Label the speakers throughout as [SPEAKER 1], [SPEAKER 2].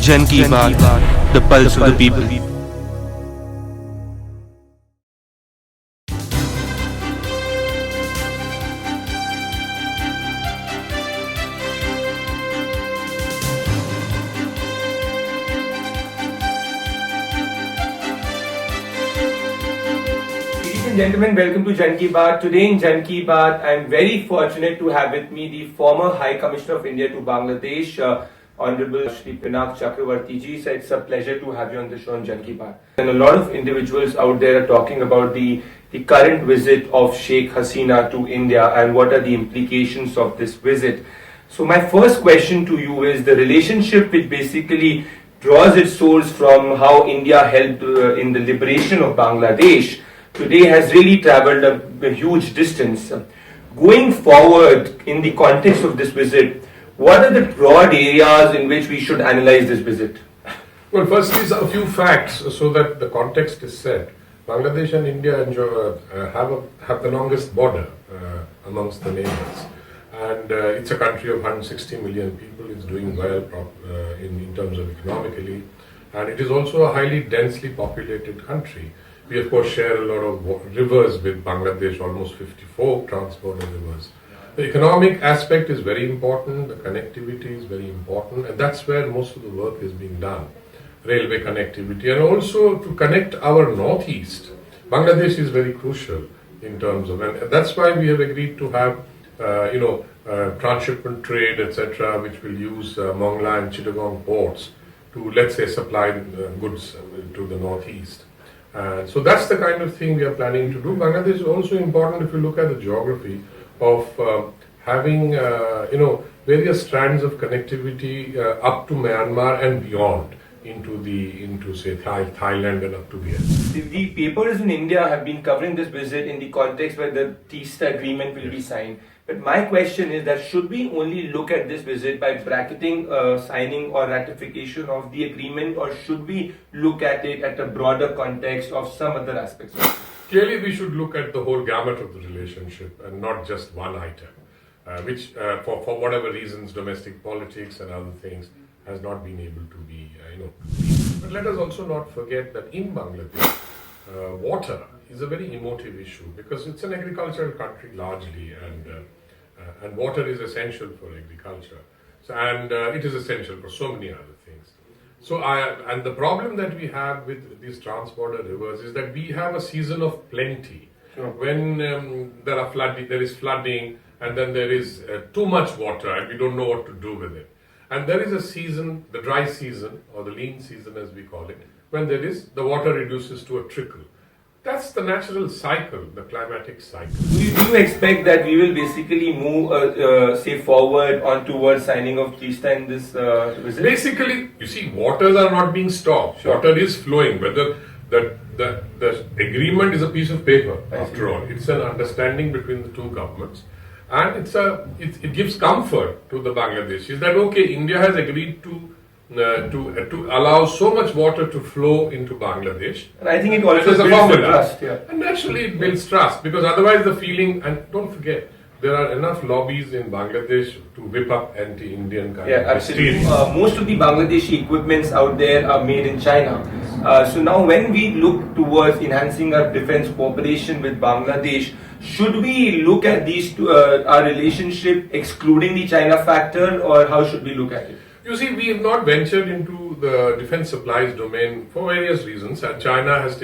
[SPEAKER 1] Jan Ki Baat, the pulse of the people.
[SPEAKER 2] Ladies and gentlemen, welcome to Jan Ki Baat. Today in Jan Ki Baat, I am very fortunate to have with me the former High Commissioner of India to Bangladesh, Honorable Shri Pinak Chakravarti ji. So it's a pleasure to have you on the show on Jan Ki Baat. And a lot of individuals out there are talking about the current visit of Sheikh Hasina to India and what are the implications of this visit. So my first question to you is the relationship which basically draws its source from how India helped in the liberation of Bangladesh today has really traveled a huge distance. Going forward in the context of this visit, what are the broad areas in which we should analyze this visit?
[SPEAKER 3] Well, firstly, a few facts so that the context is set. Bangladesh and India have the longest border amongst the neighbors. And it's a country of 160 million people. It's doing well in terms of economically. And it is also a highly densely populated country. We, of course, share a lot of rivers with Bangladesh, almost 54 transborder rivers. The economic aspect is very important, the connectivity is very important, and that's where most of the work is being done. Railway connectivity, and also to connect our northeast. Bangladesh is very crucial in terms of, and that's why we have agreed to have, transshipment trade, etc., which will use Mongla and Chittagong ports to, let's say, supply goods to the northeast. So that's the kind of thing we are planning to do. Bangladesh is also important if you look at the geography of having, various strands of connectivity up to Myanmar and beyond into say Thailand and up to Vietnam.
[SPEAKER 2] The papers in India have been covering this visit in the context where the TISTA agreement will be signed. But my question is that should we only look at this visit by bracketing signing or ratification of the agreement, or should we look at it at a broader context of some other aspects?
[SPEAKER 3] Clearly, we should look at the whole gamut of the relationship and not just one item, which for whatever reasons, domestic politics and other things, has not been able to be, But let us also not forget that in Bangladesh, water is a very emotive issue because it's an agricultural country largely, and water is essential for agriculture. And it is essential for so many other things. And the problem that we have with these transborder rivers is that we have a season of plenty. Sure. When there is flooding, and then there is too much water, and we don't know what to do with it. And there is a season, the dry season, or the lean season as we call it, when the water reduces to a trickle. That's the natural cycle, the climatic cycle.
[SPEAKER 2] Do you expect that we will basically move, forward on towards signing of TISTA in this visit?
[SPEAKER 3] Basically, you see, waters are not being stopped. Sure. Water is flowing. Whether the agreement is a piece of paper, after all. It's an understanding between the two governments. And it gives comfort to the Bangladeshis that, okay, India has agreed to allow so much water to flow into Bangladesh.
[SPEAKER 2] And I think it also builds trust. Yeah.
[SPEAKER 3] And naturally it builds trust, because otherwise the feeling, and don't forget, there are enough lobbies in Bangladesh to whip up anti-Indian kind of
[SPEAKER 2] absolutely. Most of the Bangladeshi equipments out there are made in China. So now when we look towards enhancing our defense cooperation with Bangladesh, should we look at these our relationship excluding the China factor, or how should we look at it?
[SPEAKER 3] You see, we have not ventured into the defense supplies domain for various reasons, and China has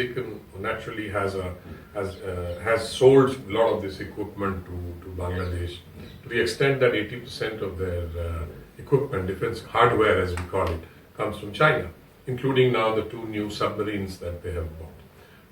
[SPEAKER 3] sold a lot of this equipment to Bangladesh to the extent that 80% of their equipment, defense hardware as we call it, comes from China, including now the 2 new submarines that they have bought.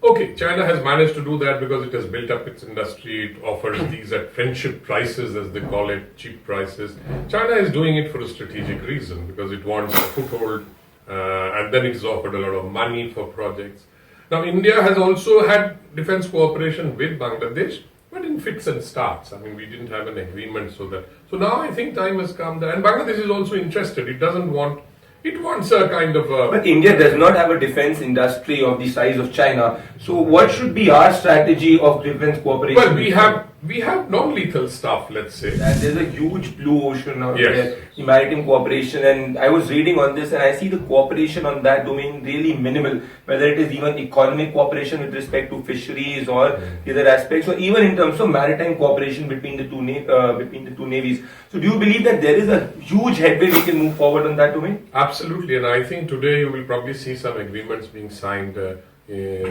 [SPEAKER 3] Okay, China has managed to do that because it has built up its industry. It offers these at friendship prices, as they call it, cheap prices. China is doing it for a strategic reason because it wants a foothold, and then it is offered a lot of money for projects. Now, India has also had defense cooperation with Bangladesh, but in fits and starts. I mean, we didn't have an agreement so now I think time has come that, and Bangladesh is also interested. It wants a kind of a...
[SPEAKER 2] But India does not have a defense industry of the size of China. So what should be our strategy of defense cooperation?
[SPEAKER 3] Well, we have We have non-lethal stuff, let's say.
[SPEAKER 2] And there's a huge blue ocean out
[SPEAKER 3] Yes.
[SPEAKER 2] there, the maritime cooperation, and I was reading on this and I see the cooperation on that domain really minimal, whether it is even economic cooperation with respect to fisheries or the other aspects, or even in terms of maritime cooperation between the two navies. So do you believe that there is a huge headway we can move forward on that domain?
[SPEAKER 3] Absolutely, and I think today you will probably see some agreements being signed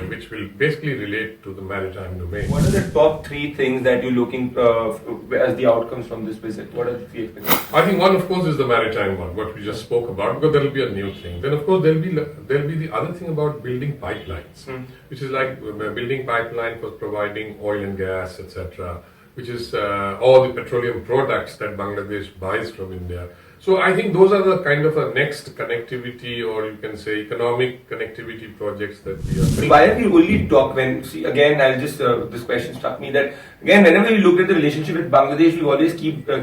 [SPEAKER 3] which will basically relate to the maritime domain.
[SPEAKER 2] What are the top three things that you're looking as the outcomes from this visit? What are the three expectations?
[SPEAKER 3] I think one, of course, is the maritime one, what we just spoke about, because there will be a new thing. Then, of course, there will be the other thing about building pipelines, which is like building pipeline for providing oil and gas, etc., which is all the petroleum products that Bangladesh buys from India. So I think those are the kind of a next connectivity, or you can say economic connectivity projects that we are making.
[SPEAKER 2] Why are we only talk when, see again, I'll just, this question struck me that, again, whenever we looked at the relationship with Bangladesh, we always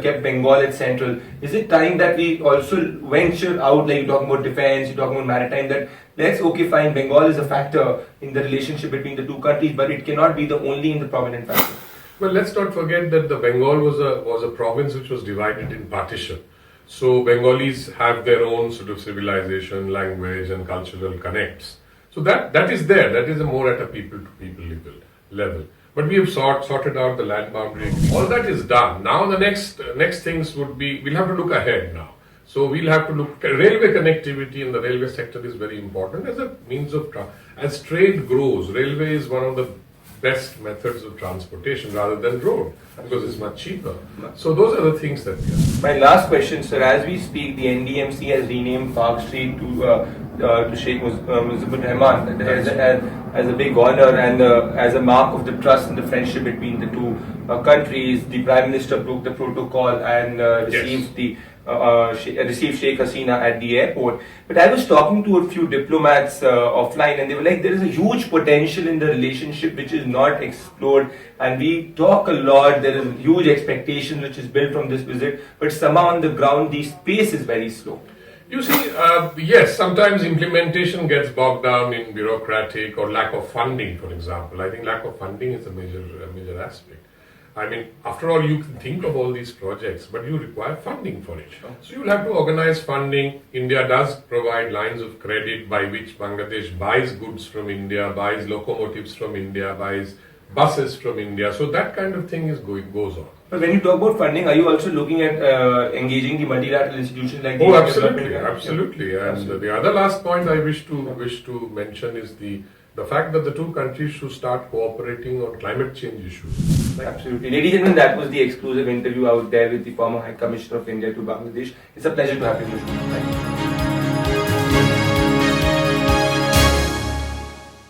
[SPEAKER 2] kept Bengal at central. Is it time that we also venture out, like you're talking about defense, you're talking about maritime, that let's, okay, fine, Bengal is a factor in the relationship between the two countries, but it cannot be the only in the prominent factor.
[SPEAKER 3] Well, let's not forget that the Bengal was a province which was divided in partition. So Bengalis have their own sort of civilization, language and cultural connects. So that is there. That is more at a people-to-people level. But we have sorted out the land boundary. All that is done. Now the next things would be, we'll have to look ahead now. So we'll have to look at railway connectivity, in the railway sector is very important as a means of, as trade grows, railway is one of the best methods of transportation rather than road, because it's much cheaper. So those are the things that we have.
[SPEAKER 2] My last question, sir. As we speak, the NDMC has renamed Park Street to Sheikh Mujibur Rahman as a big honor and as a mark of the trust and the friendship between the two countries. The Prime Minister broke the protocol and received Sheikh Hasina at the airport. But I was talking to a few diplomats offline, and they were like, there is a huge potential in the relationship which is not explored, and we talk a lot, there is huge expectation which is built from this visit, but somehow on the ground the pace is very slow.
[SPEAKER 3] You see, yes, sometimes implementation gets bogged down in bureaucratic or lack of funding, for example. I think lack of funding is a major aspect. I mean, after all, you can think of all these projects, but you require funding for it. So you'll have to organize funding. India does provide lines of credit by which Bangladesh buys goods from India, buys locomotives from India, buys buses from India. So that kind of thing goes on.
[SPEAKER 2] But when you talk about funding, are you also looking at engaging the multilateral institutions like the
[SPEAKER 3] absolutely. And the other last point I wish to mention is the fact that the two countries should start cooperating on climate change issues.
[SPEAKER 2] Absolutely. Ladies and gentlemen, that was the exclusive interview out there with the former High Commissioner of India to Bangladesh. It's a pleasure to have you. Thank you.